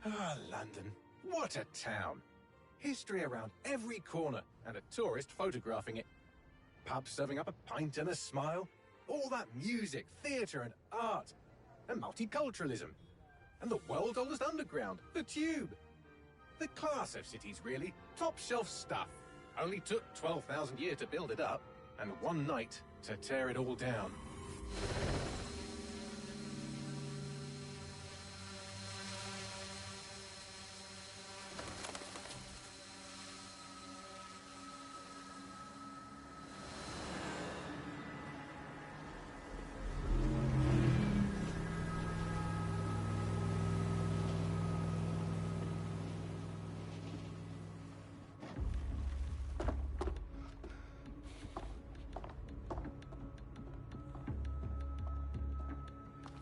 Ah, London. What a town. History around every corner and a tourist photographing it. Pubs serving up a pint and a smile. All that music, theatre and art. And multiculturalism. And the world's oldest underground, the Tube. The class of cities, really. Top shelf stuff. Only took 12,000 years to build it up, and one night to tear it all down.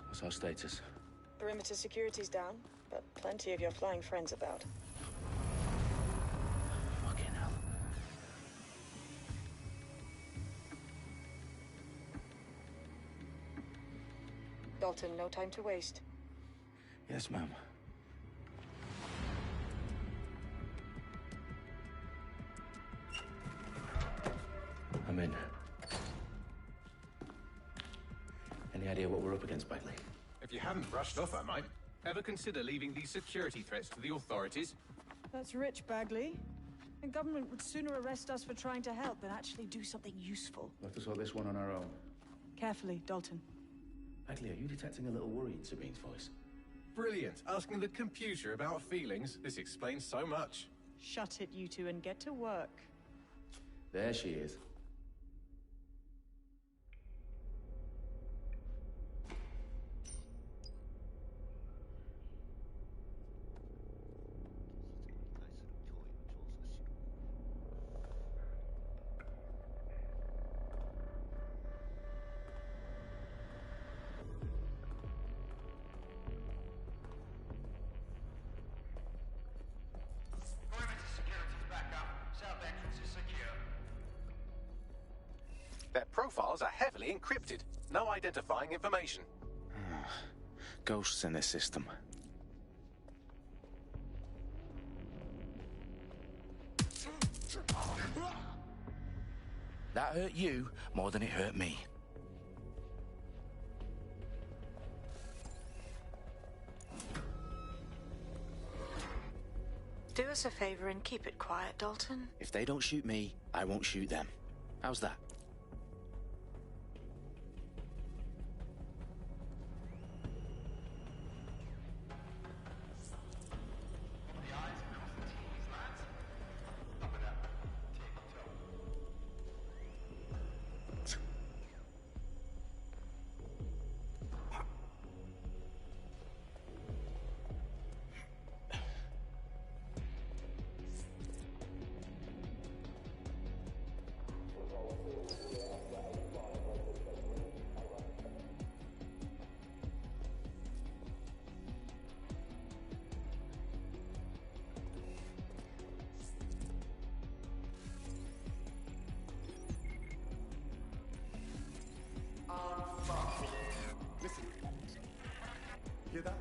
What's our status? Perimeter security's down, but plenty of your flying friends about. Fucking hell. Dalton, no time to waste. Yes, ma'am. I'm in. Any idea what we're up against, Bagley? If you hadn't brushed off, I might. Ever consider leaving these security threats to the authorities? That's rich, Bagley. The government would sooner arrest us for trying to help than actually do something useful. We'll have to sort this one on our own. Carefully, Dalton. Bagley, are you detecting a little worry in Sabine's voice? Brilliant. Asking the computer about feelings. This explains so much. Shut it, you two, and get to work. There she is. Their profiles are heavily encrypted. No identifying information. Ghosts in this system. That hurt you more than it hurt me. Do us a favor and keep it quiet, Dalton. If they don't shoot me, I won't shoot them. How's that? Listen. Hear that?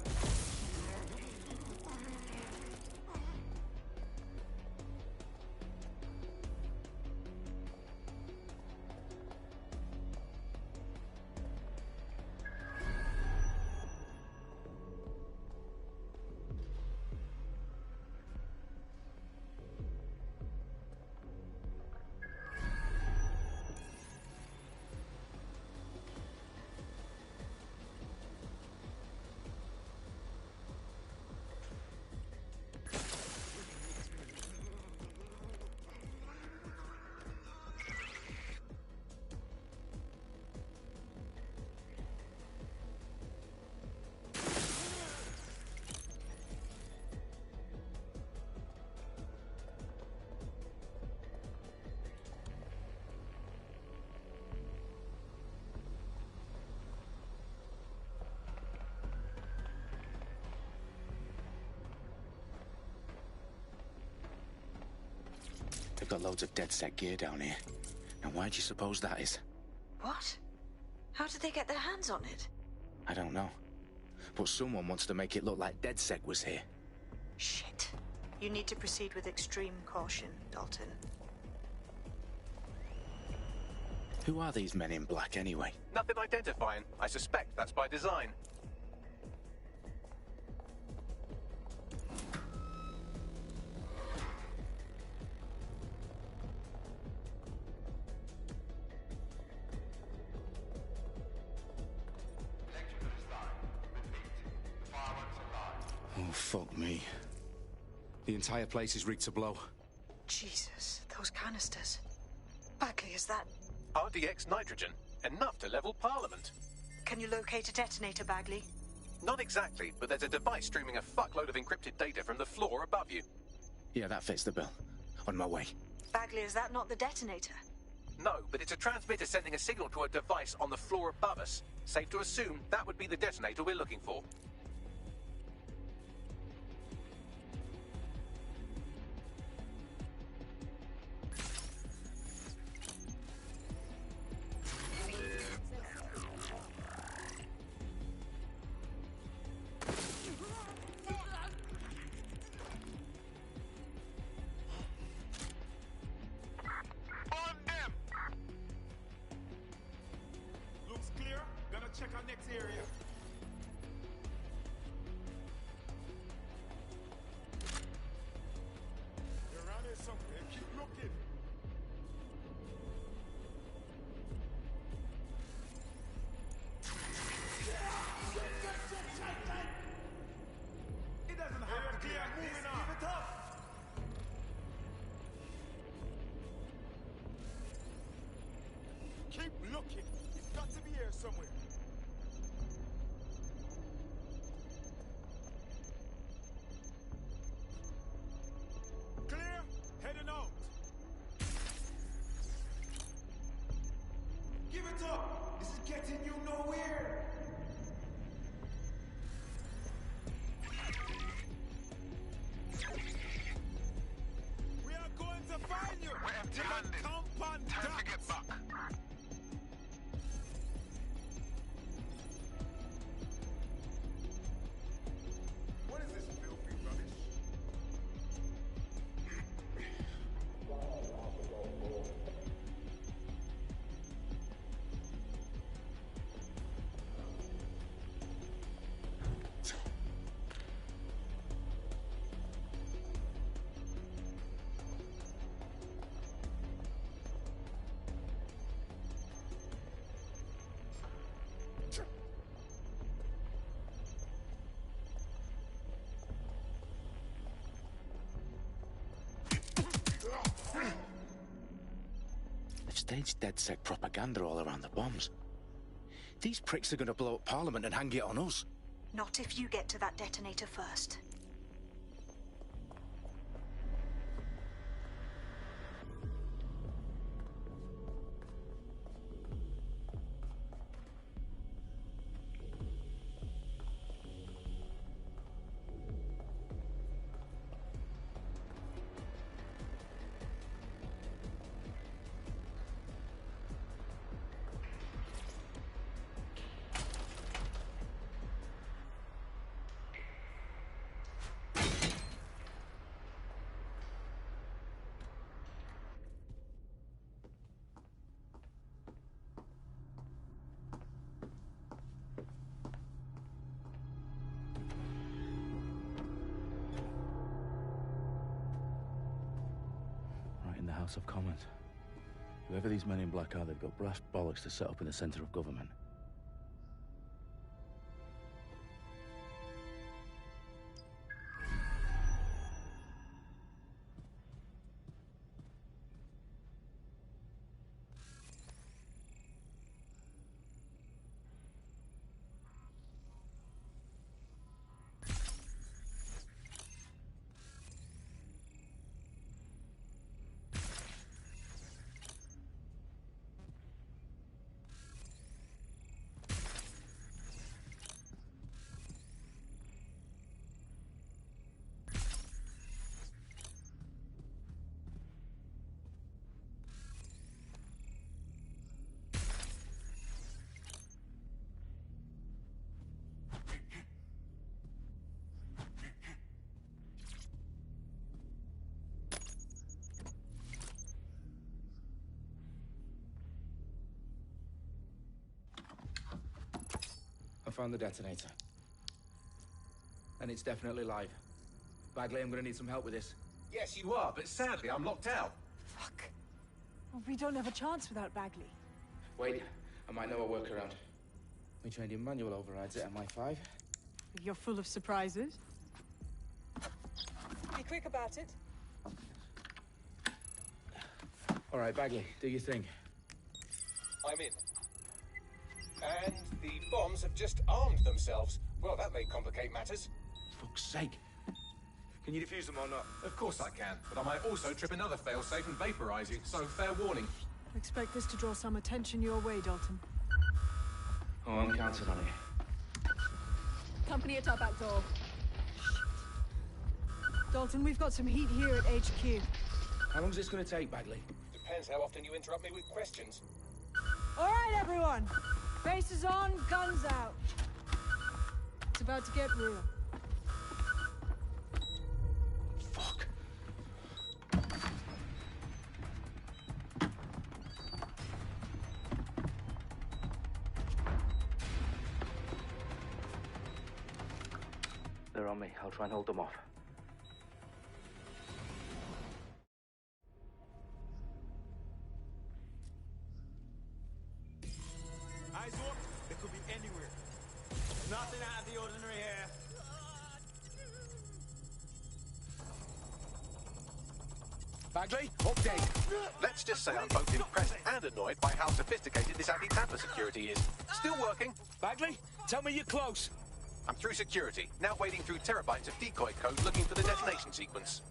They've got loads of dead set gear down here. Now why do you suppose that is? What? How did they get their hands on it? I don't know. But someone wants to make it look like DedSec was here. Shit. You need to proceed with extreme caution, Dalton. Who are these men in black anyway? Nothing identifying. I suspect that's by design. Oh, fuck me. The entire place is rigged to blow. Jesus, those canisters. Bagley, is that... RDX nitrogen. Enough to level Parliament. Can you locate a detonator, Bagley? Not exactly, but there's a device streaming a fuckload of encrypted data from the floor above you. Yeah, that fits the bill. On my way. Bagley, is that not the detonator? No, but it's a transmitter sending a signal to a device on the floor above us. Safe to assume that would be the detonator we're looking for. Check our next area. They're around here somewhere. Keep looking. It doesn't have to be moving on. Give it up. Keep looking. It's got to be here somewhere. Heading out. Give it up. This is getting you nowhere. We are going to find you. We're empty-handed. Time to get back. What is this filthy rubbish? They've staged DedSec propaganda all around the bombs. These pricks are going to blow up Parliament and hang it on us. Not if you get to that detonator first. In the House of Commons. Whoever these men in black are, they've got brass bollocks to set up in the centre of government. found the detonator. And it's definitely live. Bagley, I'm gonna need some help with this. Yes, you are, but sadly I'm locked out. Fuck. Well, we don't have a chance without Bagley. Wait, I might know a workaround. We trained in manual overrides at MI5. You're full of surprises. Be quick about it. All right, Bagley, do your thing. I'm in. And the bombs have just armed themselves. Well, that may complicate matters. Fuck's sake. Can you defuse them or not? Of course I can, but I might also trip another failsafe and vaporize you, so fair warning. Expect this to draw some attention your way, Dalton. Oh, I'm counting on it. Company at our back door. Dalton, we've got some heat here at HQ. How long is this going to take, Bagley? Depends how often you interrupt me with questions. All right, everyone. Faces on, guns out. It's about to get real. Fuck. They're on me. I'll try and hold them off. Eyes up. They could be anywhere. Nothing out of the ordinary here. Bagley, update. Let's just say I'm both impressed and annoyed by how sophisticated this anti-tamper security is. Still working. Bagley, tell me you're close. I'm through security, now wading through terabytes of decoy code looking for the detonation sequence.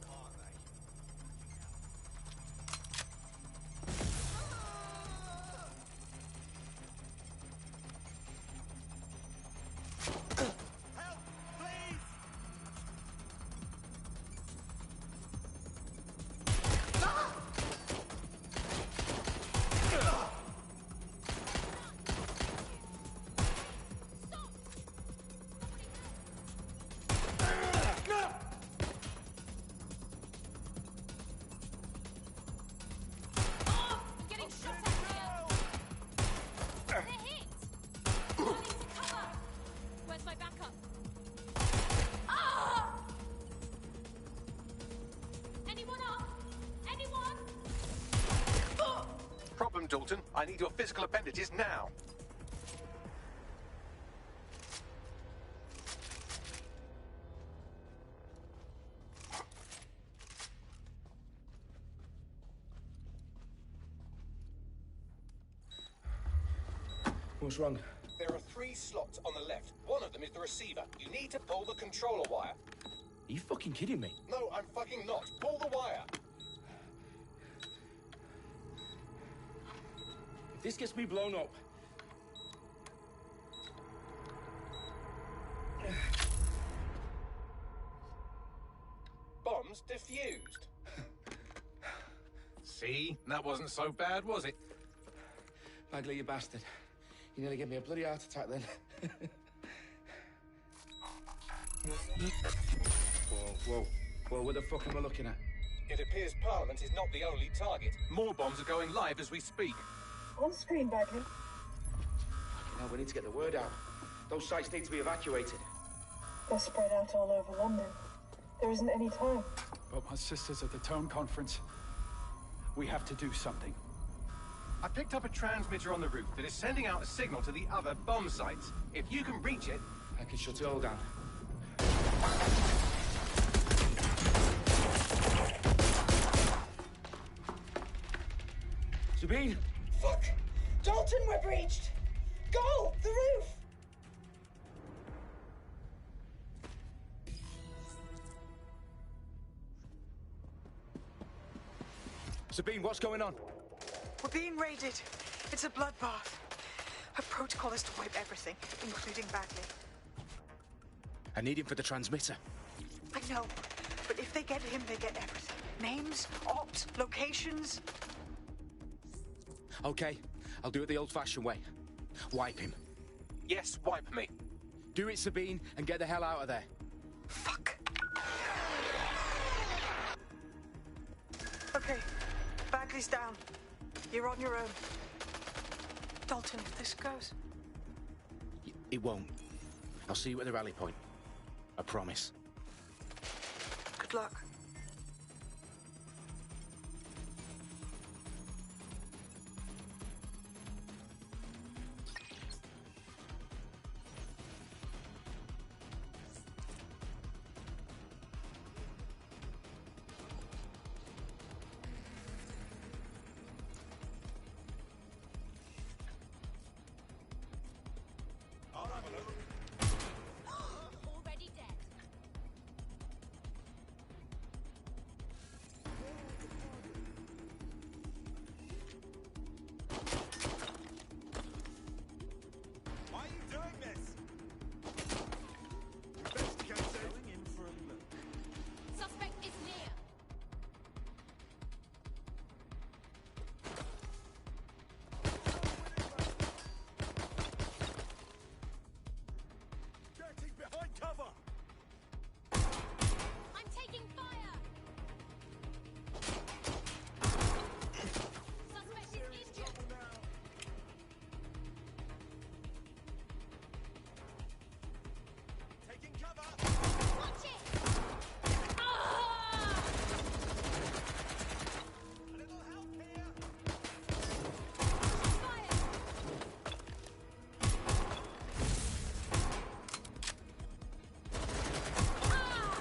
Help, please. Getting shot at here! They're hit! I need cover! Where's my backup? Ah! Anyone up? Anyone? Problem, Dalton. I need your physical appendages now. What's wrong? There are 3 slots on the left. One of them is the receiver. You need to pull the controller wire. Are you fucking kidding me? No, I'm fucking not. Pull the wire. If this gets me blown up... Bombs defused. See? That wasn't so bad, was it? Bagley, you bastard. You nearly gave me a bloody heart attack then. Whoa, what the fuck am I looking at? It appears Parliament is not the only target. More bombs are going live as we speak. On screen, Bagley. Now we need to get the word out. Those sites need to be evacuated. They're spread out all over London. There isn't any time. But my sister's at the town conference. We have to do something. I picked up a transmitter on the roof that is sending out a signal to the other bomb sites. If you can reach it... I can shut it all down. Sabine! Fuck! Dalton, we're breached! Go! The roof! Sabine, what's going on? We're being raided. It's a bloodbath. Her protocol is to wipe everything, including Bagley. I need him for the transmitter. I know, but if they get him, they get everything. Names, ops, locations. Okay, I'll do it the old-fashioned way. Wipe him. Yes, wipe me. Do it, Sabine, and get the hell out of there. Fuck. Okay, Bagley's down. You're on your own. Dalton, if this goes... It won't. I'll see you at the rally point. I promise. Good luck. Already dead. Why are you doing this? Investigating. Going in for a look. Suspect is near. Getting behind cover. I'm taking fire. Suspect is injured. Taking cover. Watch it. Ah! A little help here. Fire. Ah!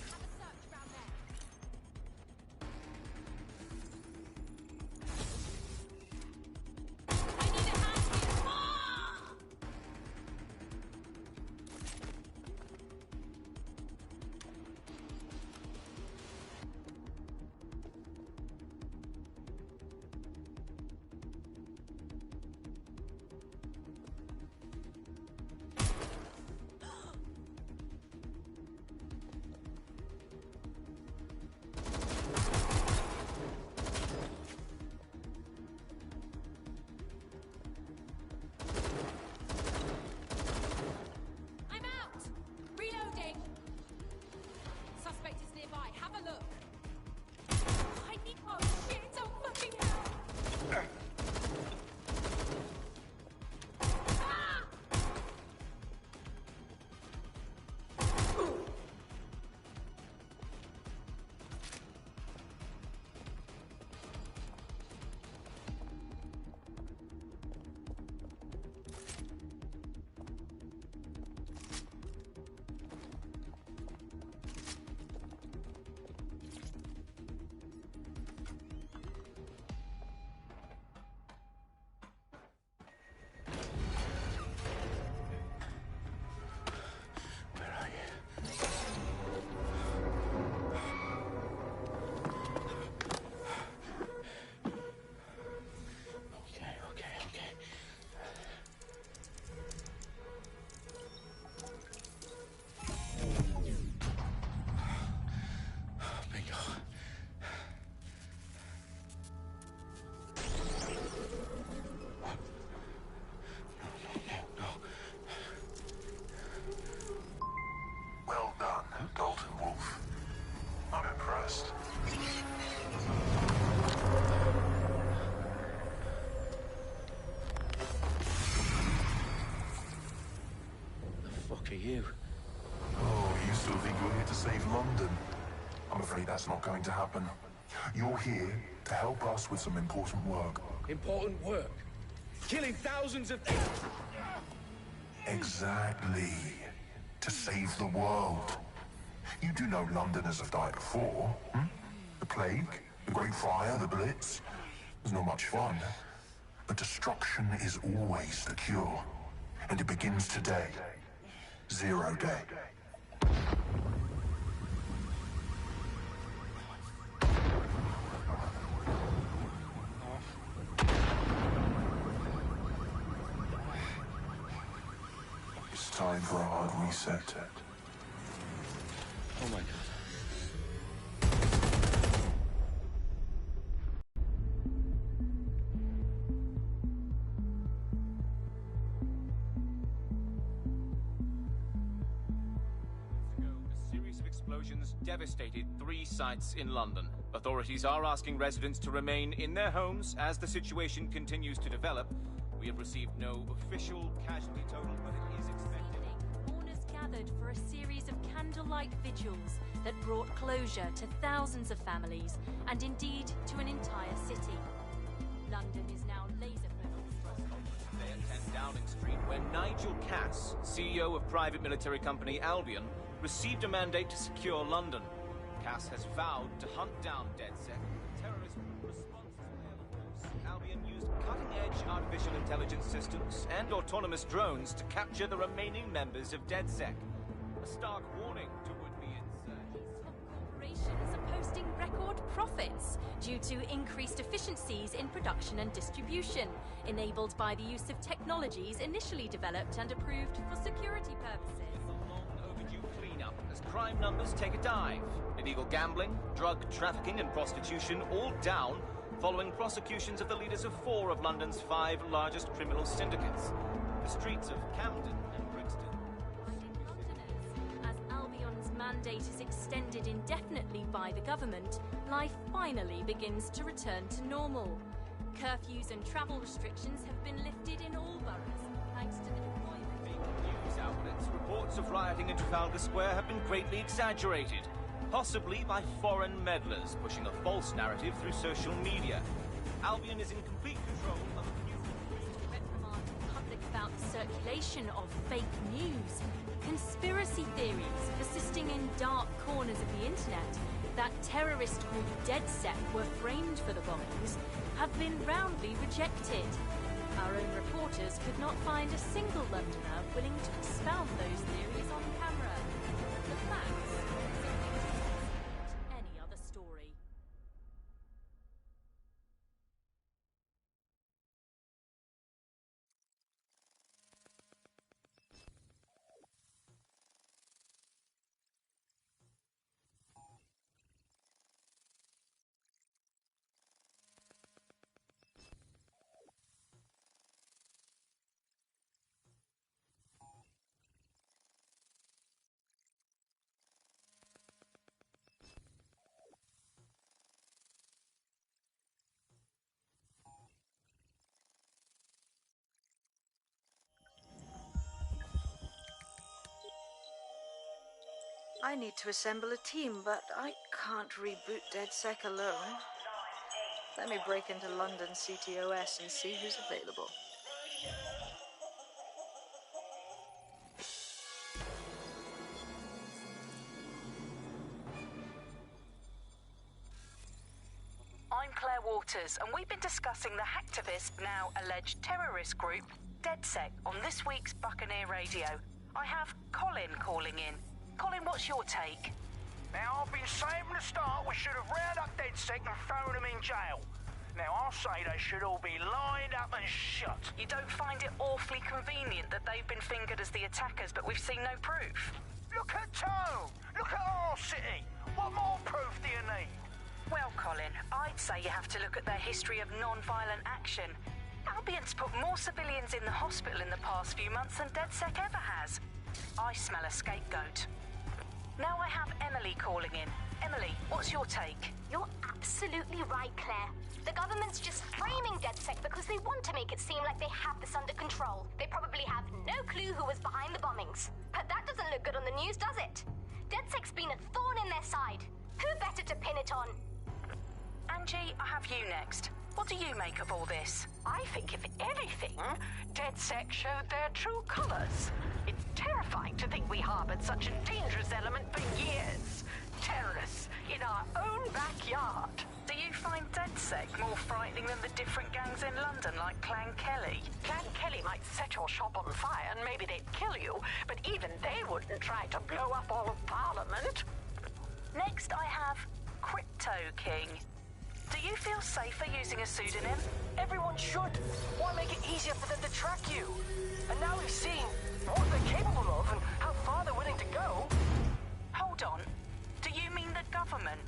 Have a search around there. I need a hand here. Ah! I'm out! Reloading! Suspect is nearby. Have a look. I need... Oh, shit! Oh, fucking hell! Ah! Where are you? Okay. Bingo. No. Well done, Dalton Wolf. I'm impressed. The fuck are you? Oh, you still think you're here to save London? I'm afraid that's not going to happen. You're here to help us with some important work. Important work. Killing thousands of... Exactly. To save the world. You do know Londoners have died before, hmm? The plague, the Great Fire, the Blitz. It's not much fun. But destruction is always the cure. And it begins today. Zero Day. It's time for a hard reset. Oh my god. A series of explosions devastated 3 sites in London. Authorities are asking residents to remain in their homes as the situation continues to develop. We have received no official casualty total, but it is expected. Mourners gathered for a series of candlelight vigils that brought closure to thousands of families and indeed to an entire city. London is now laser-focused. Today at 10 Downing Street, where Nigel Cass, CEO of private military company Albion, received a mandate to secure London. Cass has vowed to hunt down DedSec, the terrorist response force. Albion used cutting-edge artificial intelligence systems and autonomous drones to capture the remaining members of DedSec. A stark warning to would-be insurgents. Corporations are posting record profits due to increased efficiencies in production and distribution, enabled by the use of technologies initially developed and approved for security purposes. As crime numbers take a dive. Illegal gambling, drug trafficking and prostitution all down following prosecutions of the leaders of 4 of London's 5 largest criminal syndicates. The streets of Camden and Brixton. As Albion's mandate is extended indefinitely by the government, life finally begins to return to normal. Curfews and travel restrictions have been lifted in all boroughs, thanks to the deployment. News outlets, reports of rioting in Trafalgar Square have been greatly exaggerated, possibly by foreign meddlers pushing a false narrative through social media. Albion is in complete control of the news. Reprimand the public about the circulation of fake news, conspiracy theories persisting in dark corners of the internet that terrorist group DedSec were framed for the bombings have been roundly rejected. Our own reporters could not find a single Londoner willing to expound those theories on camera. The facts simply refute any other story. I need to assemble a team, but I can't reboot DedSec alone. Let me break into London CTOS and see who's available. I'm Claire Waters, and we've been discussing the hacktivist, now alleged terrorist group, DedSec, on this week's Buccaneer Radio. I have Colin calling in. Colin, what's your take? Now, I've been saying from the start we should have rounded up DedSec and thrown them in jail. Now, I'll say they should all be lined up and shot. You don't find it awfully convenient that they've been fingered as the attackers, but we've seen no proof? Look at Tone! Look at our city! What more proof do you need? Well, Colin, I'd say you have to look at their history of non-violent action. Albion's put more civilians in the hospital in the past few months than DedSec ever has. I smell a scapegoat. Now I have Emily calling in. Emily, what's your take? You're absolutely right, Claire. The government's just framing DedSec because they want to make it seem like they have this under control. They probably have no clue who was behind the bombings. But that doesn't look good on the news, does it? DedSec's been a thorn in their side. Who better to pin it on? Angie, I have you next. What do you make of all this? I think, if anything, DedSec showed their true colors. It's terrifying to think we harbored such a dangerous element for years. Terrorists in our own backyard. Do you find DedSec more frightening than the different gangs in London, like Clan Kelly? Clan Kelly might set your shop on fire and maybe they'd kill you, but even they wouldn't try to blow up all of Parliament. Next, I have Crypto King. Do you feel safer using a pseudonym? Everyone should. Why make it easier for them to track you? And now we've seen what they're capable of and how far they're willing to go. Hold on. Do you mean the government?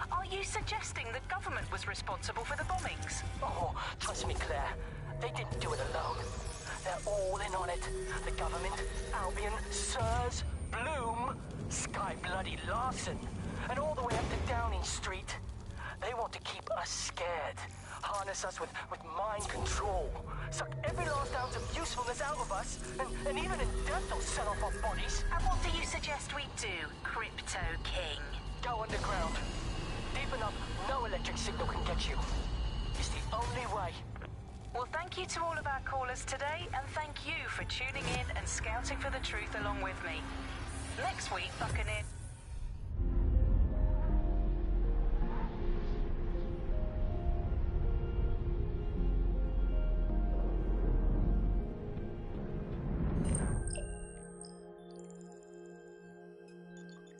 Are you suggesting the government was responsible for the bombings? Oh, trust me, Claire. They didn't do it alone. They're all in on it. The government, Albion, Sirs, Bloom, Sky Bloody Larson, and all the way up to Downing Street. They want to keep us scared, harness us with mind control, suck every last ounce of usefulness out of us, and even in death they'll sell off our bodies. And what do you suggest we do, Crypto King? Go underground. Deep enough, no electric signal can get you. It's the only way. Well, thank you to all of our callers today, and thank you for tuning in and scouting for the truth along with me. Next week, Buccaneer.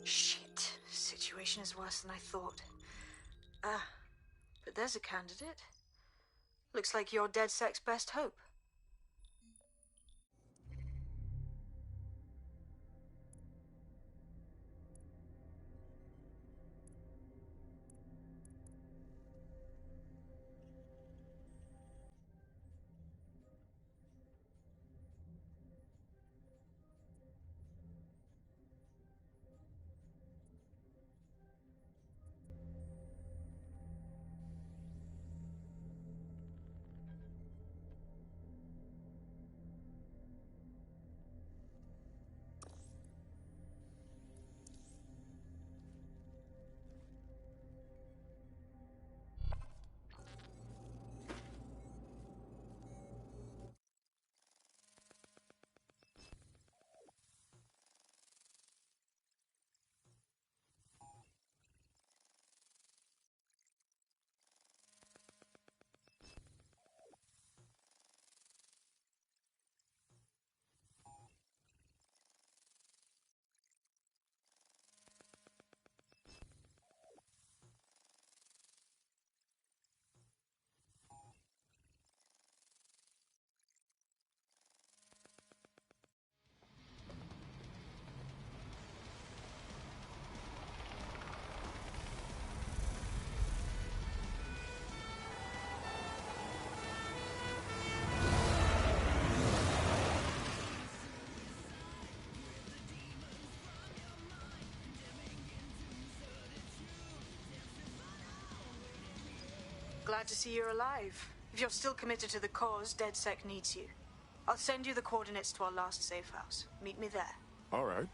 Shit. Situation is worse than I thought. But there's a candidate. Looks like you're DedSec's best hope. Glad to see you're alive. If you're still committed to the cause, DedSec needs you. I'll send you the coordinates to our last safe house. Meet me there. All right.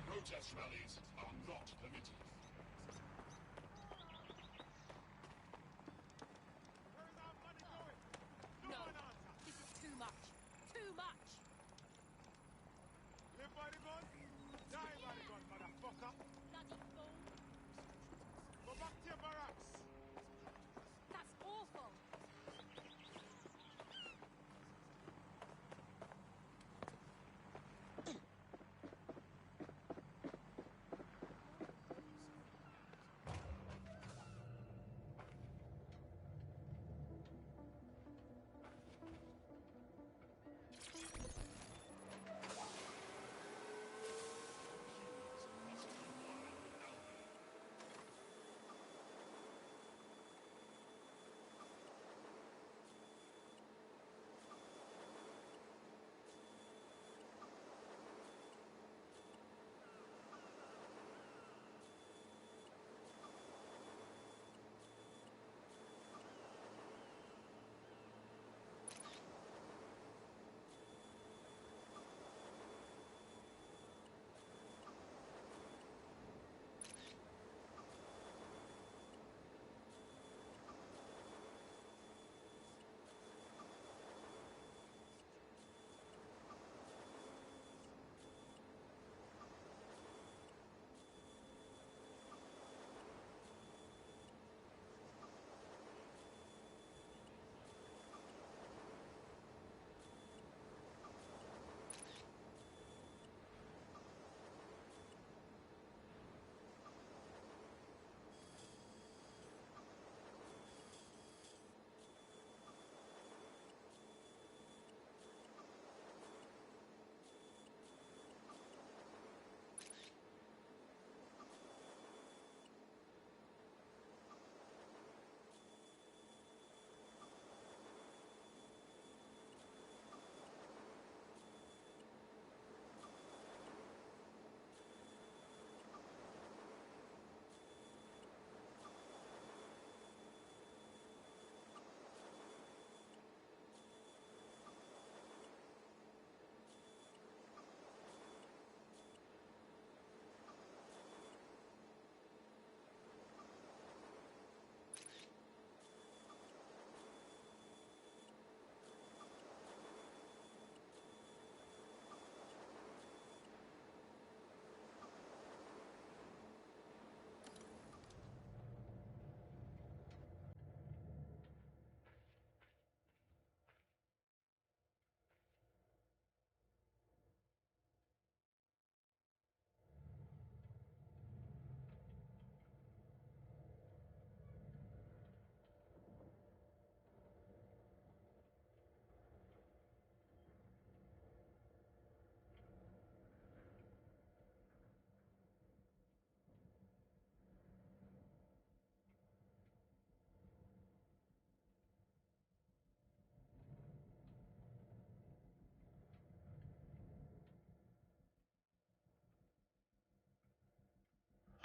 Protest rallies are not permitted. No, this is too much. Too much. Live by the gun, die by the gun, motherfucker. Bloody fool. Go back to your barracks. That's awful.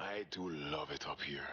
I do love it up here.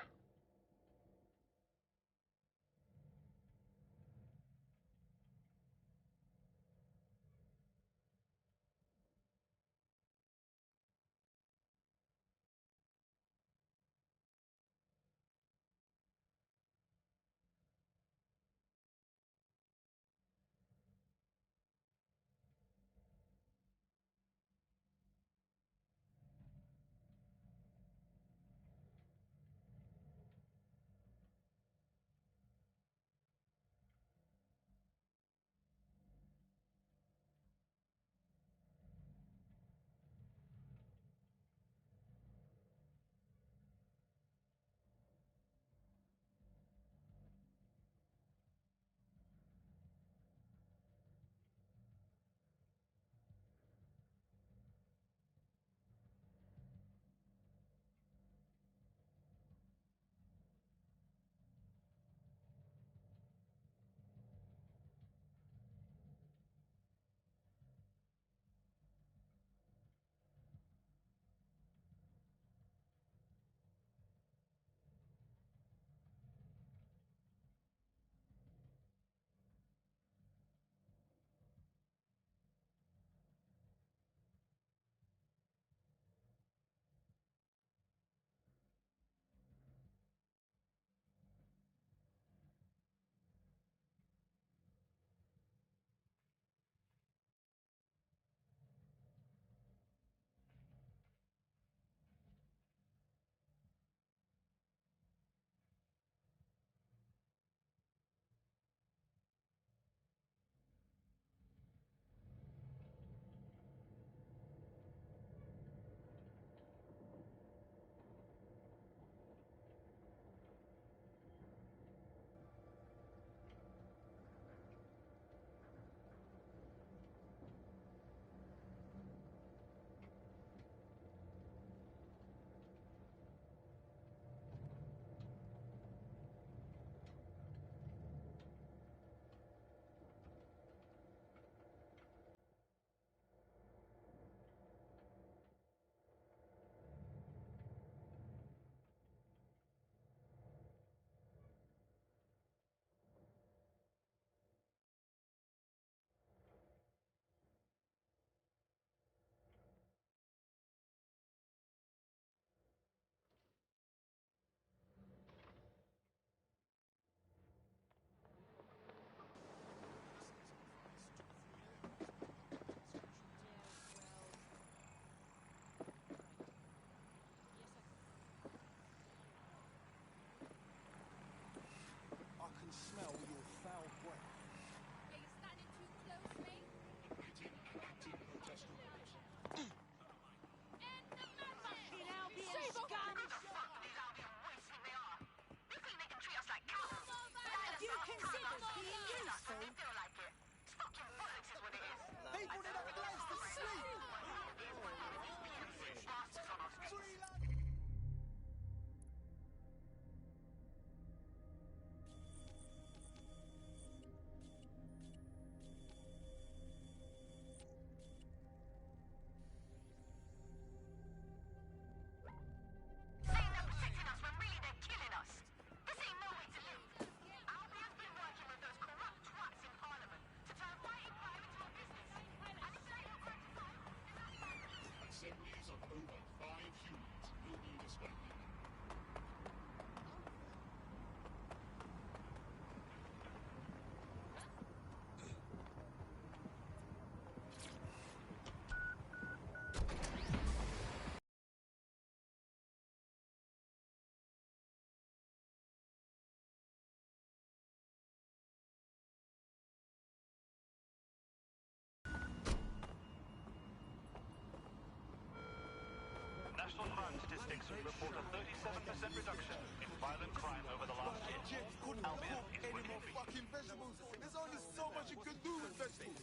National crime statistics report a 37% reduction in violent crime over the last year. Albion is winning. Fucking vegetables. There's only so much you can do with vegetables.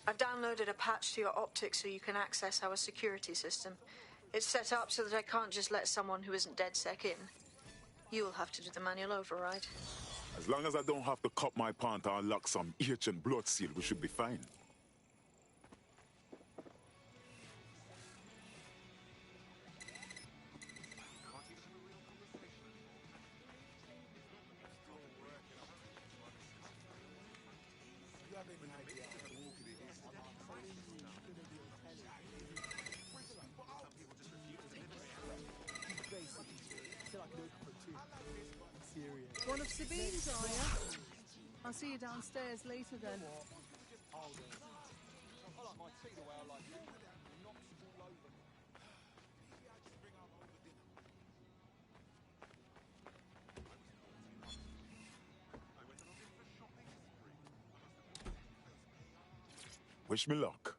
I've downloaded a patch to your optics so you can access our security system. It's set up so that I can't just let someone who isn't DedSec in. You'll have to do the manual override. As long as I don't have to cut my pant or unlock some ancient blood seal, we should be fine. One of Sabine's, are you? I'll see you downstairs later then. Wish me luck.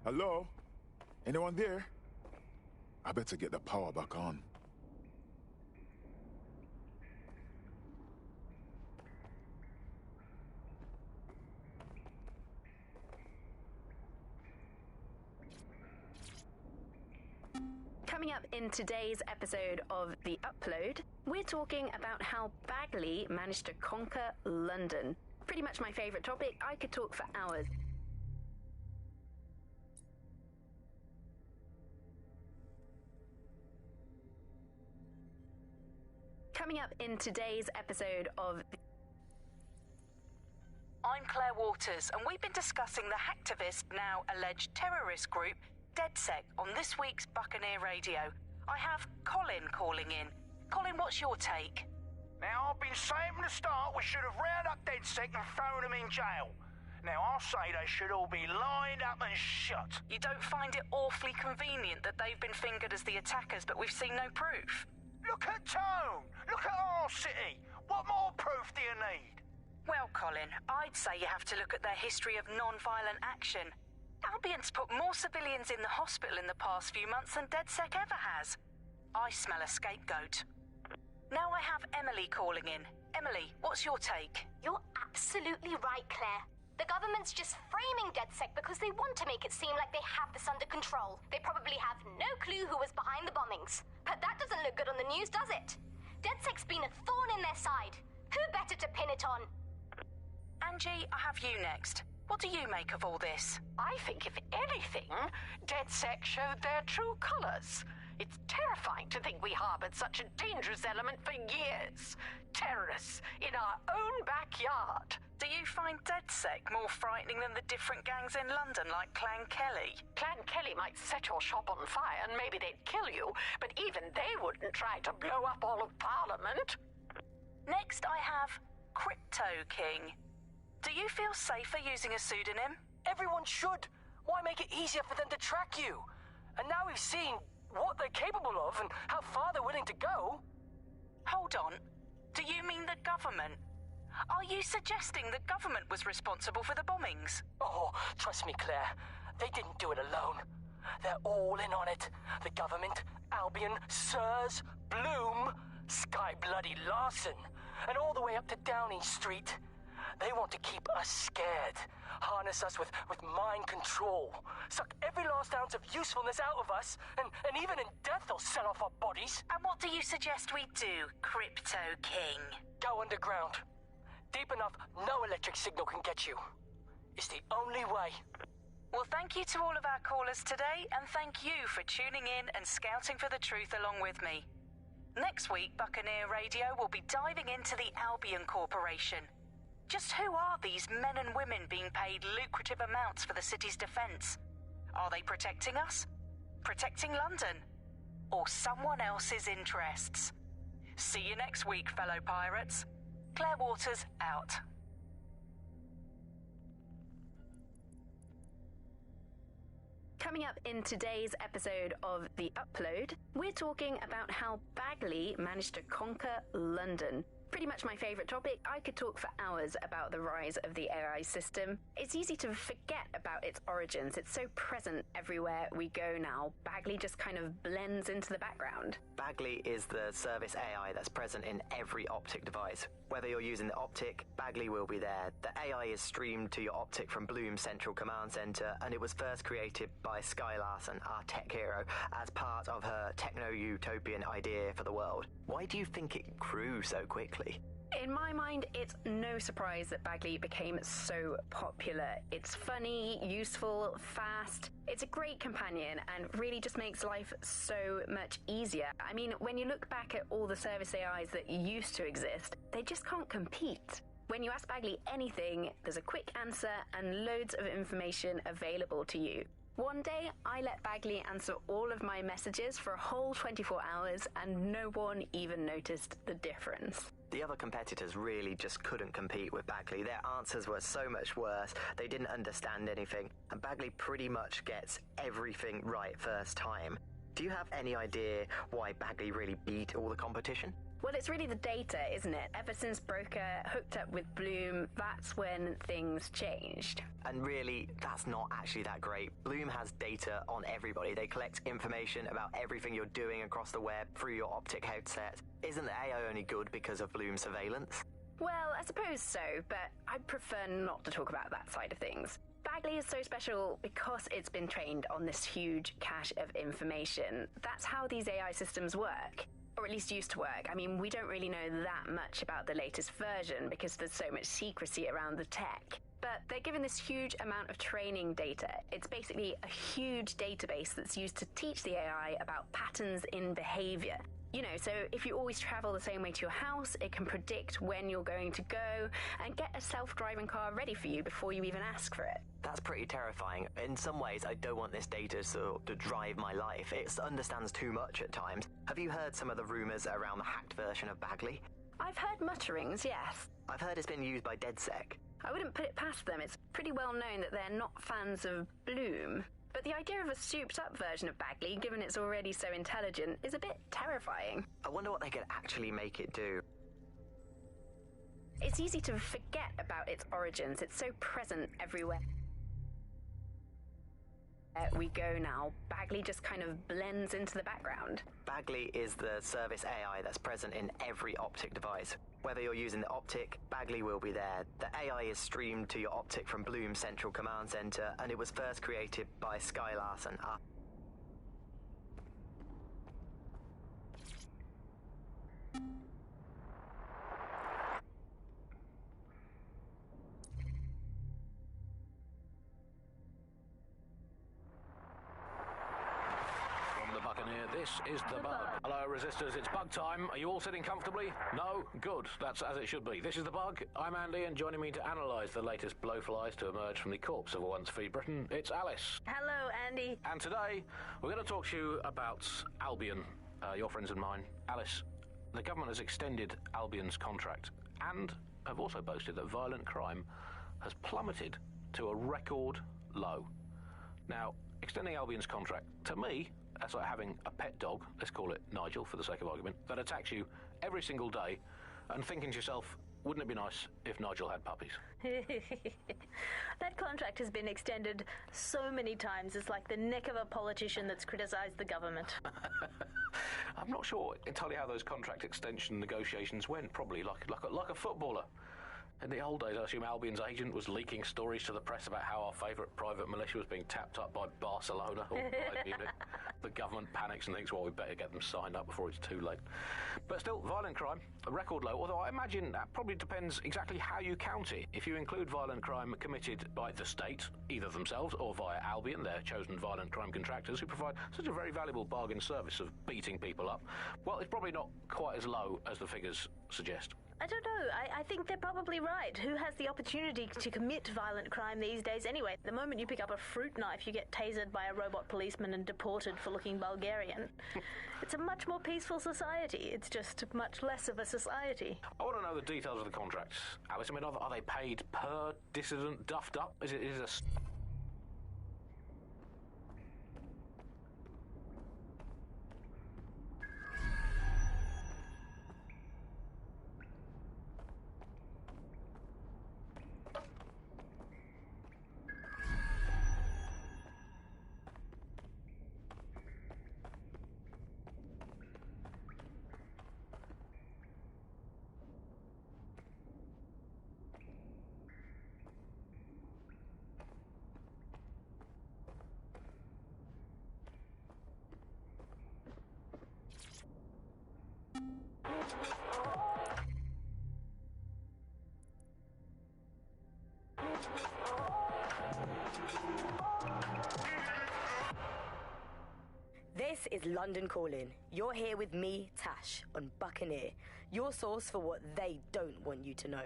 Hello? Anyone there? I better get the power back on. Coming up in today's episode of The Upload, we're talking about how Bagley managed to conquer London. Pretty much my favourite topic. I could talk for hours. Coming up in today's episode of... I'm Claire Waters, and we've been discussing the hacktivist, now alleged terrorist group, DedSec, on this week's Buccaneer Radio. I have Colin calling in. Colin, what's your take? Now, I've been saying from the start we should have rounded up DedSec and thrown them in jail. Now, I'll say they should all be lined up and shot. You don't find it awfully convenient that they've been fingered as the attackers, but we've seen no proof? Look at Tone! Look at our city! What more proof do you need? Well, Colin, I'd say you have to look at their history of non-violent action. Albion's put more civilians in the hospital in the past few months than DedSec ever has. I smell a scapegoat. Now I have Emily calling in. Emily, what's your take? You're absolutely right, Claire. The government's just framing DedSec because they want to make it seem like they have this under control. They probably have no clue who was behind the bombings. But that doesn't look good on the news, does it? DedSec's been a thorn in their side. Who better to pin it on? Angie, I have you next. What do you make of all this? I think, if anything, DedSec showed their true colours. It's terrifying to think we harboured such a dangerous element for years. Terrorists in our own backyard. Do you find DedSec more frightening than the different gangs in London, like Clan Kelly? Clan Kelly might set your shop on fire and maybe they'd kill you, but even they wouldn't try to blow up all of Parliament. Next, I have Crypto King. Do you feel safer using a pseudonym? Everyone should. Why make it easier for them to track you? And now we've seen what they're capable of and how far they're willing to go. Hold on. Do you mean the government? Are you suggesting the government was responsible for the bombings? Oh, trust me, Claire. They didn't do it alone. They're all in on it. The government, Albion, CERS, Bloom, Sky Bloody Larson, and all the way up to Downing Street. They want to keep us scared, harness us with mind control, suck every last ounce of usefulness out of us, and even in death they'll sell off our bodies. And what do you suggest we do, Crypto King? Go underground. Deep enough, no electric signal can get you. It's the only way. Well, thank you to all of our callers today, and thank you for tuning in and scouting for the truth along with me. Next week, Buccaneer Radio will be diving into the Albion Corporation. Just who are these men and women being paid lucrative amounts for the city's defence? Are they protecting us? Protecting London? Or someone else's interests? See you next week, fellow pirates. Claire Waters, out. Coming up in today's episode of The Upload, we're talking about how Bagley managed to conquer London. pretty much my favourite topic. I could talk for hours about the rise of the AI system. It's easy to forget about its origins. It's so present everywhere we go now. Bagley just kind of blends into the background. Bagley is the service AI that's present in every Optic device. Whether you're using the Optic, Bagley will be there. The AI is streamed to your Optic from Bloom's central command center, and it was first created by Sky Larson, our tech hero, as part of her techno-utopian idea for the world. Why do you think it grew so quickly? In my mind, it's no surprise that Bagley became so popular. It's funny, useful, fast. It's a great companion and really just makes life so much easier. I mean, when you look back at all the service AIs that used to exist, they just can't compete. When you ask Bagley anything, there's a quick answer and loads of information available to you. One day, I let Bagley answer all of my messages for a whole 24 hours and no one even noticed the difference. The other competitors really just couldn't compete with Bagley. Their answers were so much worse, they didn't understand anything, and Bagley pretty much gets everything right first time. Do you have any idea why Bagley really beat all the competition? Well, it's really the data, isn't it? Ever since Broker hooked up with Bloom, that's when things changed. And really, that's not actually that great. Bloom has data on everybody. They collect information about everything you're doing across the web through your Optic headset. Isn't the AI only good because of Bloom's surveillance? Well, I suppose so, but I'd prefer not to talk about that side of things. Bagley is so special because it's been trained on this huge cache of information. That's how these AI systems work. Or at least used to work. I mean, we don't really know that much about the latest version because there's so much secrecy around the tech. But they're given this huge amount of training data. It's basically a huge database that's used to teach the AI about patterns in behavior. You know, so if you always travel the same way to your house, it can predict when you're going to go and get a self-driving car ready for you before you even ask for it. That's pretty terrifying. In some ways, I don't want this data to drive my life. It understands too much at times. Have you heard some of the rumors around the hacked version of Bagley? I've heard mutterings, yes. I've heard it's been used by DedSec. I wouldn't put it past them. It's pretty well known that they're not fans of Bloom. But the idea of a souped-up version of Bagley, given it's already so intelligent, is a bit terrifying. I wonder what they could actually make it do. It's easy to forget about its origins. It's so present everywhere we go now. Bagley just kind of blends into the background. Bagley is the service AI that's present in every Optic device. Whether you're using the Optic, Bagley will be there. The AI is streamed to your Optic from Bloom's central command center, and it was first created by Sky Larson. This is the Bug. Hello, Resistors, it's Bug time. Are you all sitting comfortably? No? Good. That's as it should be. This is the Bug. I'm Andy, and joining me to analyse the latest blowflies to emerge from the corpse of a once-free Britain, it's Alice. Hello, Andy. And today, we're going to talk to you about Albion, your friends and mine. Alice, the government has extended Albion's contract and have also boasted that violent crime has plummeted to a record low. Now, extending Albion's contract, to me, that's like having a pet dog, let's call it Nigel for the sake of argument, that attacks you every single day and thinking to yourself, wouldn't it be nice if Nigel had puppies? That contract has been extended so many times, it's like the neck of a politician that's criticised the government. I'm not sure entirely how those contract extension negotiations went, probably like a footballer. In the old days, I assume Albion's agent was leaking stories to the press about how our favourite private militia was being tapped up by Barcelona or Bayern Munich. The government panics and thinks, well, we better get them signed up before it's too late. But still, violent crime, a record low, although I imagine that probably depends exactly how you count it. If you include violent crime committed by the state, either themselves or via Albion, their chosen violent crime contractors who provide such a very valuable bargain service of beating people up, well, it's probably not quite as low as the figures suggest. I don't know. I think they're probably right. Who has the opportunity to commit violent crime these days anyway? The moment you pick up a fruit knife, you get tasered by a robot policeman and deported for looking Bulgarian. It's a much more peaceful society. It's just much less of a society. I want to know the details of the contracts. Alice, I mean, are they paid per dissident duffed up? Is it a... is London Calling. You're here with me, Tash, on Buccaneer, your source for what they don't want you to know.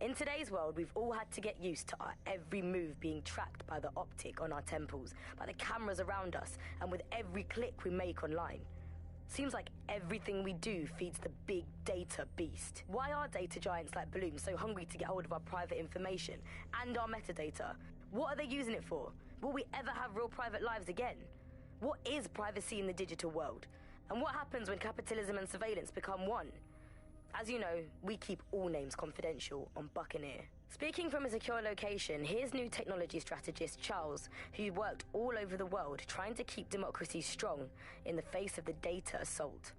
In today's world, we've all had to get used to our every move being tracked by the optic on our temples, by the cameras around us, and with every click we make online. Seems like everything we do feeds the big data beast. Why are data giants like Bloom so hungry to get hold of our private information and our metadata? What are they using it for? Will we ever have real private lives again? What is privacy in the digital world? And what happens when capitalism and surveillance become one? As you know, we keep all names confidential on Buccaneer. Speaking from a secure location, here's new technology strategist Charles, who worked all over the world trying to keep democracy strong in the face of the data assault.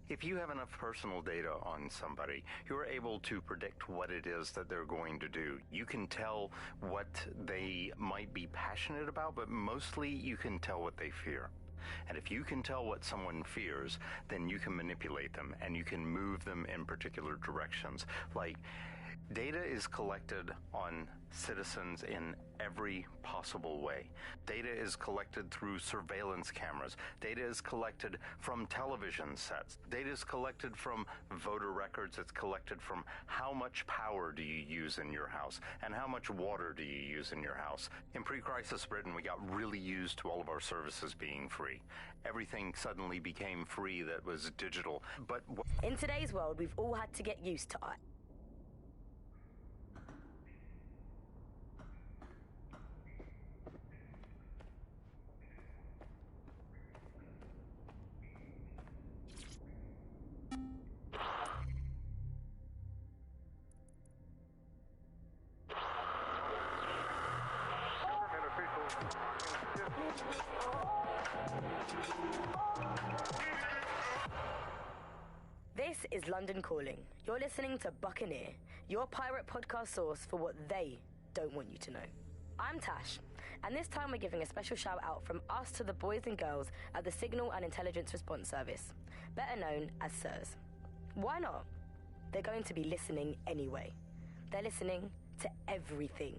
If you have enough personal data on somebody, you're able to predict what it is that they're going to do. You can tell what they might be passionate about, but mostly you can tell what they fear. And if you can tell what someone fears, then you can manipulate them and you can move them in particular directions. Like, data is collected on citizens in every possible way. Data is collected through surveillance cameras. Data is collected from television sets. Data is collected from voter records. It's collected from how much power do you use in your house and how much water do you use in your house. In pre-crisis Britain, we got really used to all of our services being free. Everything suddenly became free that was digital. But in today's world, we've all had to get used to it. This is London Calling. You're listening to Buccaneer, your pirate podcast source for what they don't want you to know. I'm Tash, and this time we're giving a special shout out from us to the boys and girls at the Signal and Intelligence Response Service, better known as CERS. Why not? They're going to be listening anyway. They're listening to everything.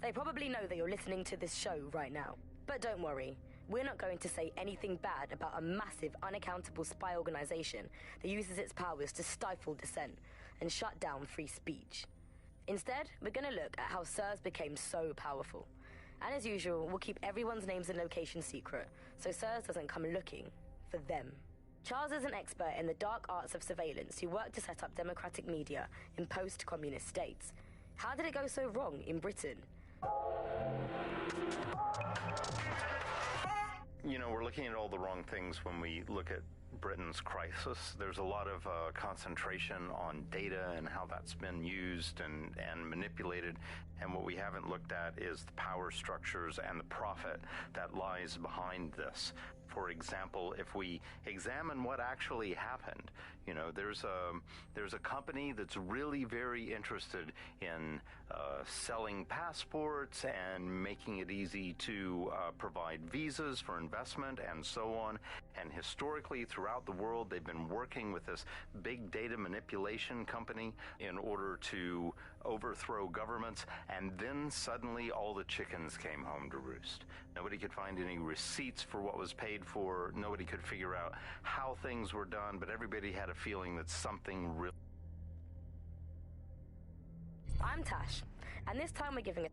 They probably know that you're listening to this show right now. But don't worry, we're not going to say anything bad about a massive, unaccountable spy organization that uses its powers to stifle dissent and shut down free speech. Instead, we're going to look at how CERS became so powerful. And as usual, we'll keep everyone's names and locations secret, so CERS doesn't come looking for them. Charles is an expert in the dark arts of surveillance who worked to set up democratic media in post-communist states. How did it go so wrong in Britain? You know, we're looking at all the wrong things when we look at Britain's crisis. There's a lot of concentration on data and how that's been used and manipulated. And what we haven't looked at is the power structures and the profit that lies behind this. For example, if we examine what actually happened, you know, there's a company that's really very interested in selling passports and making it easy to provide visas for investment and so on. And historically, throughout the world, they've been working with this big data manipulation company in order to overthrow governments. And then suddenly all the chickens came home to roost. Nobody could find any receipts for what was paid for. Nobody could figure out how things were done, but everybody had a feeling that something real. I'm Tash, and this time we're giving it.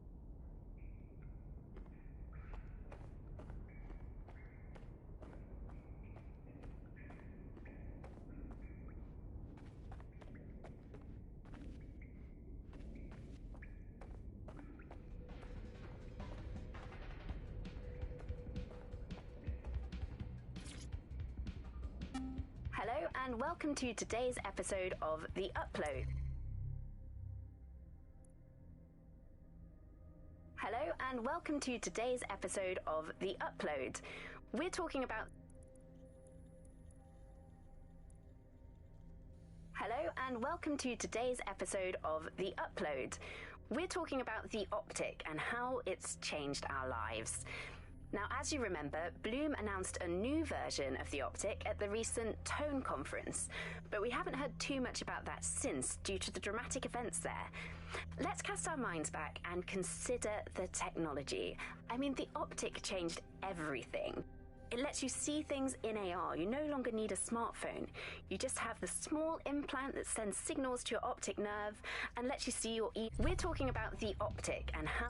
Hello and welcome to today's episode of The Upload. Hello and welcome to today's episode of The Upload. We're talking about... Hello and welcome to today's episode of The Upload. We're talking about the optic and how it's changed our lives. Now, as you remember, Bloom announced a new version of the optic at the recent Tone conference, but we haven't heard too much about that since due to the dramatic events there. Let's cast our minds back and consider the technology. I mean, the optic changed everything. It lets you see things in AR. You no longer need a smartphone. You just have the small implant that sends signals to your optic nerve and lets you see your We're talking about the optic and how...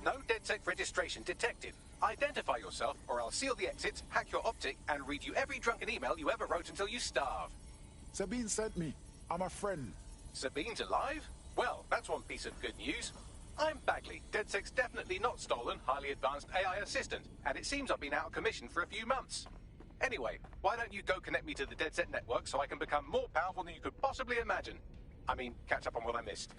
No DedSec registration detected. Identify yourself, or I'll seal the exits, hack your optic, and read you every drunken email you ever wrote until you starve. Sabine sent me. I'm a friend. Sabine's alive? Well, that's one piece of good news. I'm Bagley, DedSec's definitely not stolen, highly advanced AI assistant, and it seems I've been out of commission for a few months. Anyway, why don't you go connect me to the DedSec network so I can become more powerful than you could possibly imagine? I mean, catch up on what I missed.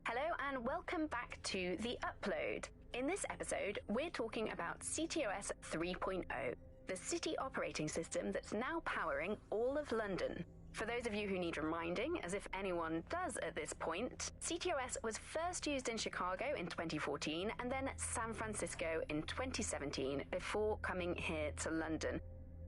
Hello and welcome back to The Upload. In this episode, we're talking about CTOS 3.0, the city operating system that's now powering all of London. For those of you who need reminding, as if anyone does at this point, CTOS was first used in Chicago in 2014 and then San Francisco in 2017 before coming here to London.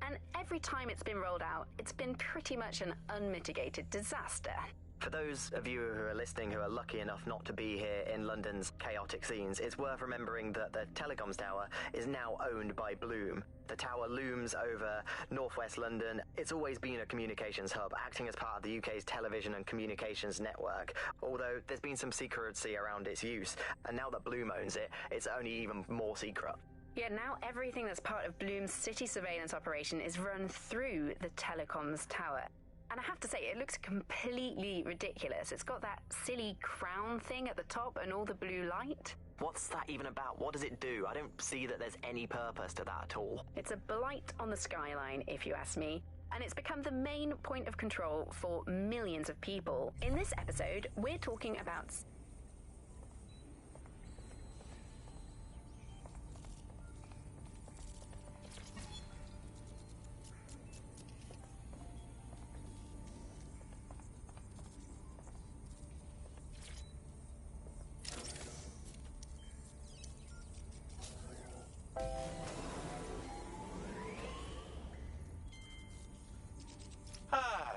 And every time it's been rolled out, it's been pretty much an unmitigated disaster. For those of you who are listening who are lucky enough not to be here in London's chaotic scenes, it's worth remembering that the telecoms tower is now owned by Bloom. The tower looms over northwest London. It's always been a communications hub, acting as part of the UK's television and communications network, although there's been some secrecy around its use, and now that Bloom owns it, it's only even more secret. Yeah, now everything that's part of Bloom's city surveillance operation is run through the telecoms tower. And I have to say, it looks completely ridiculous. It's got that silly crown thing at the top and all the blue light. What's that even about? What does it do? I don't see that there's any purpose to that at all. It's a blight on the skyline, if you ask me. And it's become the main point of control for millions of people. In this episode, we're talking about...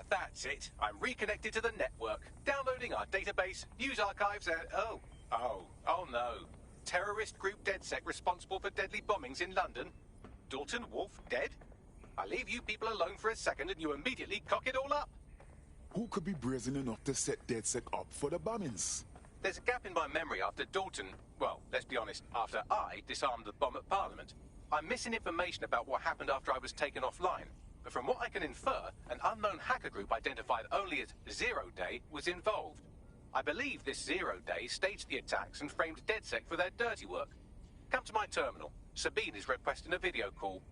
That's it. I'm reconnected to the network, downloading our database, news archives, and... Oh no. Terrorist group DedSec responsible for deadly bombings in London. Dalton Wolf dead? I leave you people alone for a second and you immediately cock it all up. Who could be brazen enough to set DedSec up for the bombings? There's a gap in my memory after Dalton... Well, let's be honest, after I disarmed the bomb at Parliament. I'm missing information about what happened after I was taken offline. But from what I can infer, an unknown hacker group identified only as Zero Day was involved. I believe this Zero Day staged the attacks and framed DedSec for their dirty work. Come to my terminal. Sabine is requesting a video call.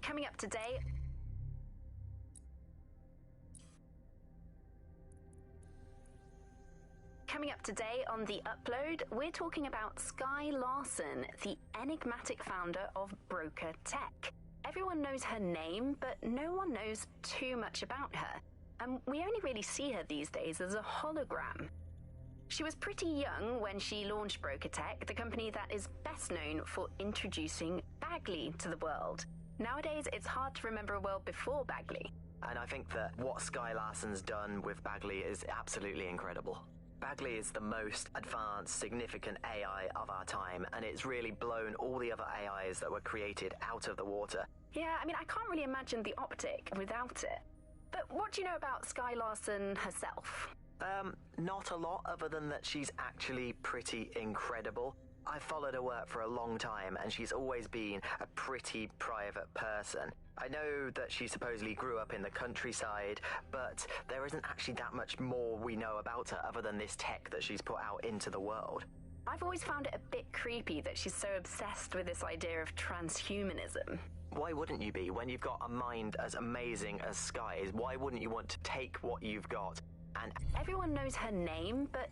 Coming up today... Coming up today on The Upload, we're talking about Sky Larson, the enigmatic founder of Broker Tech. Everyone knows her name, but no one knows too much about her. And we only really see her these days as a hologram. She was pretty young when she launched Broker Tech, the company that is best known for introducing Bagley to the world. Nowadays, it's hard to remember a world before Bagley. And I think that what Sky Larson's done with Bagley is absolutely incredible. Bagley is the most advanced, significant AI of our time, and it's really blown all the other AIs that were created out of the water. Yeah, I mean, I can't really imagine the optic without it. But what do you know about Sky Larson herself? Not a lot, other than that she's actually pretty incredible. I've followed her work for a long time, and she's always been a pretty private person. I know that she supposedly grew up in the countryside, but there isn't actually that much more we know about her other than this tech that she's put out into the world. I've always found it a bit creepy that she's so obsessed with this idea of transhumanism. Why wouldn't you be? When you've got a mind as amazing as Sky's, why wouldn't you want to take what you've got and... Everyone knows her name, but...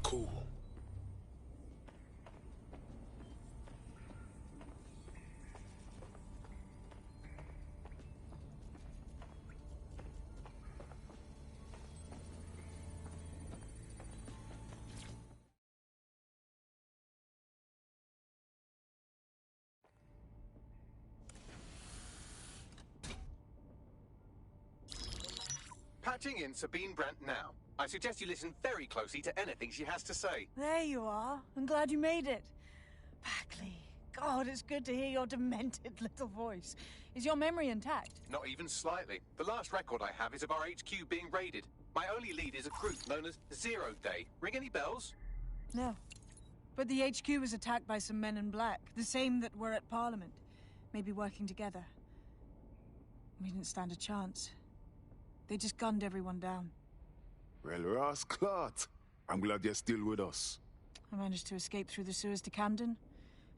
Cool. Patching in Sabine Brandt now. I suggest you listen very closely to anything she has to say. There you are. I'm glad you made it. Bagley, God, it's good to hear your demented little voice. Is your memory intact? Not even slightly. The last record I have is of our HQ being raided. My only lead is a group known as Zero Day. Ring any bells? No. But the HQ was attacked by some men in black, the same that were at Parliament. Maybe working together. We didn't stand a chance. They just gunned everyone down. Well, Ross Clark, I'm glad you're still with us. I managed to escape through the sewers to Camden.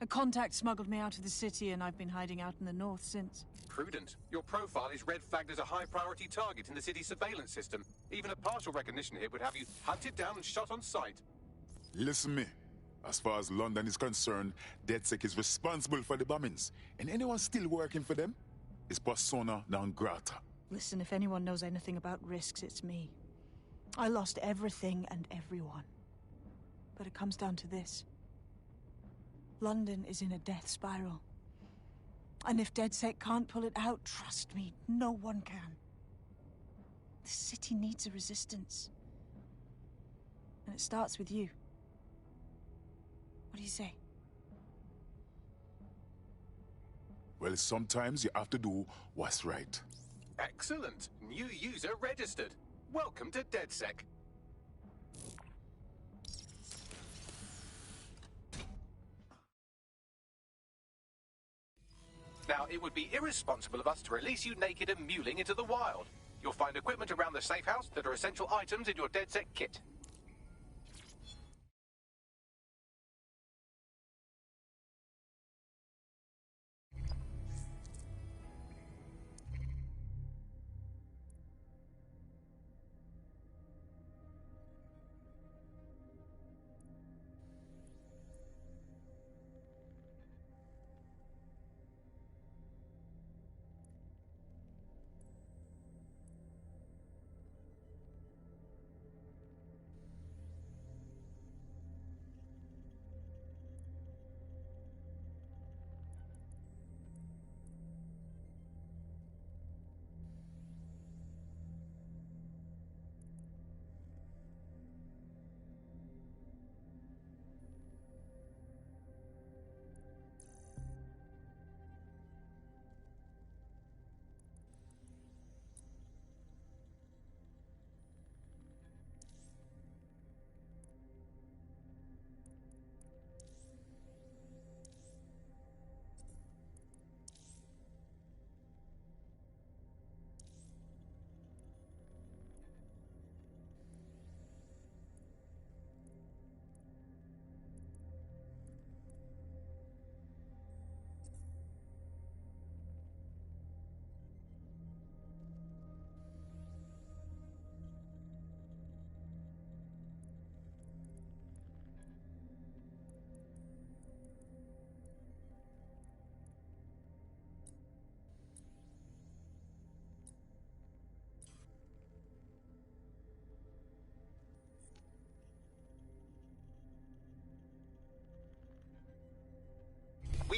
A contact smuggled me out of the city, and I've been hiding out in the north since. Prudent. Your profile is red flagged as a high-priority target in the city's surveillance system. Even a partial recognition hit would have you hunted down and shot on sight. Listen me. As far as London is concerned, DedSec is responsible for the bombings. And anyone still working for them is persona non grata. Listen, if anyone knows anything about risks, it's me. I lost everything and everyone. But it comes down to this. London is in a death spiral. And if DedSec can't pull it out, trust me, no one can. The city needs a resistance. And it starts with you. What do you say? Well, sometimes you have to do what's right. Excellent. New user registered. Welcome to DedSec. Now, it would be irresponsible of us to release you naked and mewling into the wild. You'll find equipment around the safe house that are essential items in your DedSec kit.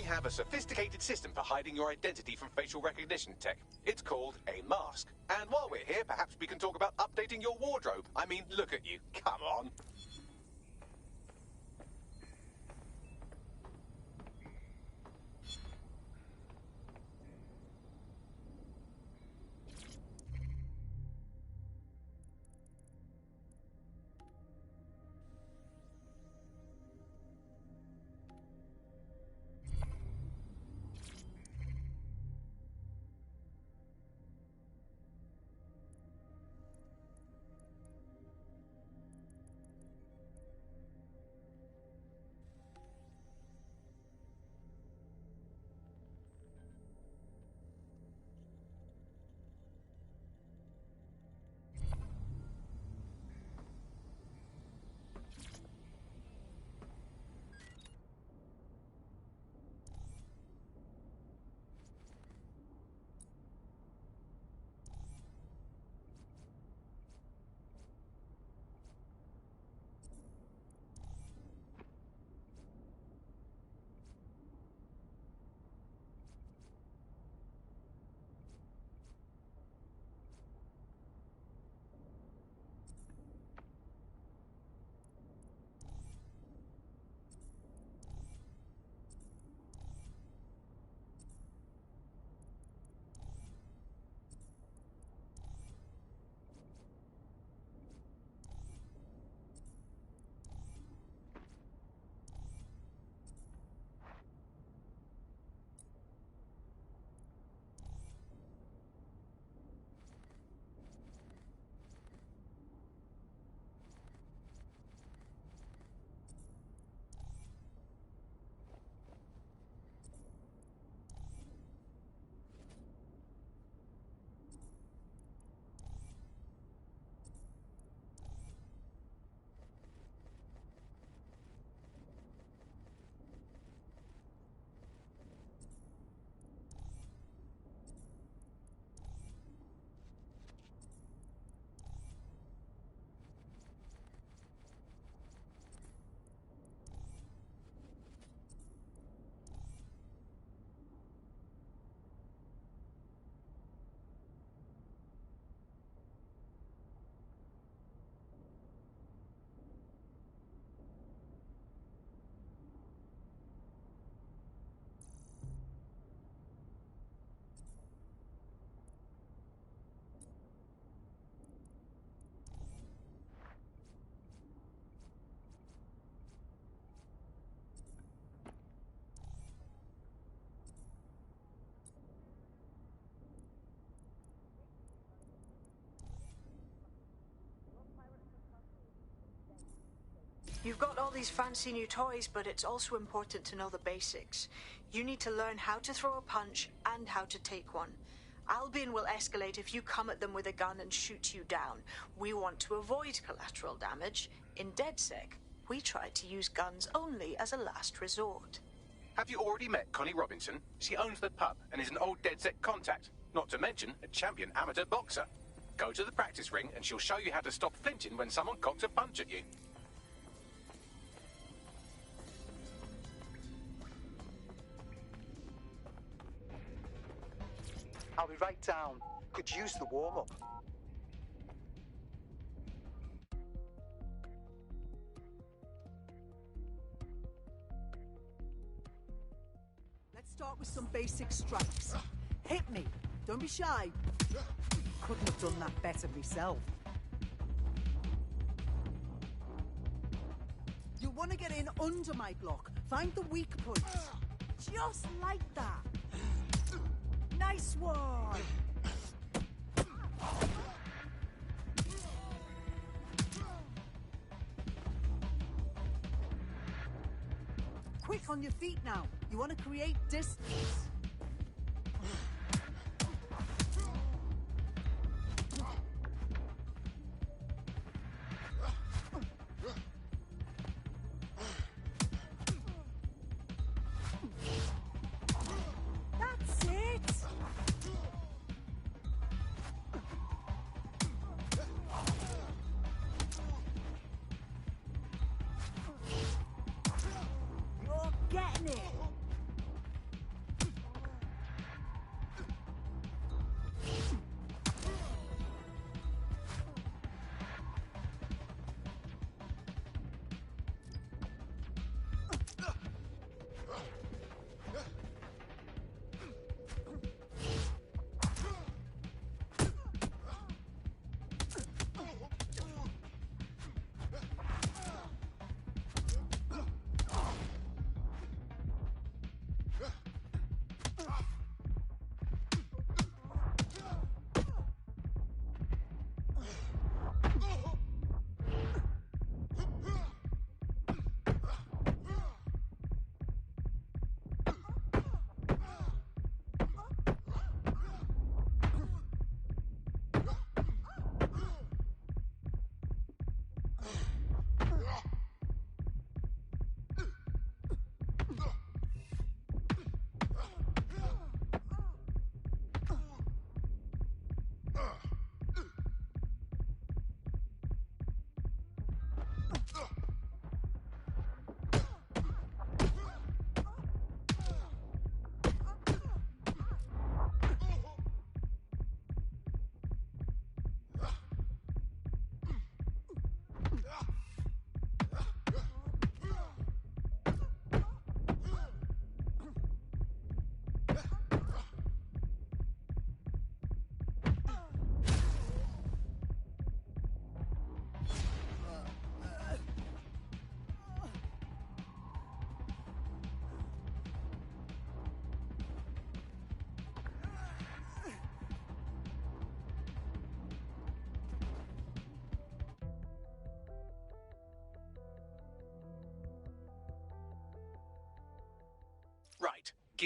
have a sophisticated system for hiding your identity from facial recognition tech. It's called a mask. And while we're here, perhaps we can talk about updating your wardrobe. I mean, look at you. Come on. You've got all these fancy new toys, but it's also important to know the basics. You need to learn how to throw a punch and how to take one. Albion will escalate if you come at them with a gun and shoot you down. We want to avoid collateral damage. In DedSec, we try to use guns only as a last resort. Have you already met Connie Robinson? She owns the pub and is an old DedSec contact, not to mention a champion amateur boxer. Go to the practice ring and she'll show you how to stop flinching when someone cocks a punch at you. I'll be right down. Could use the warm-up. Let's start with some basic strikes. Hit me. Don't be shy. Couldn't have done that better myself. You want to get in under my block. Find the weak points. Just like that. Nice one! Quick on your feet now. You want to create distance.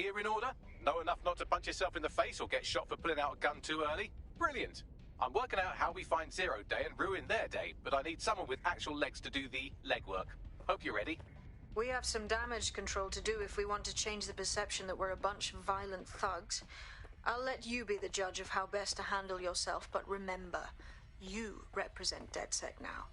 gear in order? Know enough not to punch yourself in the face or get shot for pulling out a gun too early? Brilliant. I'm working out how we find Zero Day and ruin their day, but I need someone with actual legs to do the legwork. Hope you're ready. We have some damage control to do if we want to change the perception that we're a bunch of violent thugs. I'll let you be the judge of how best to handle yourself, but remember, you represent DedSec now.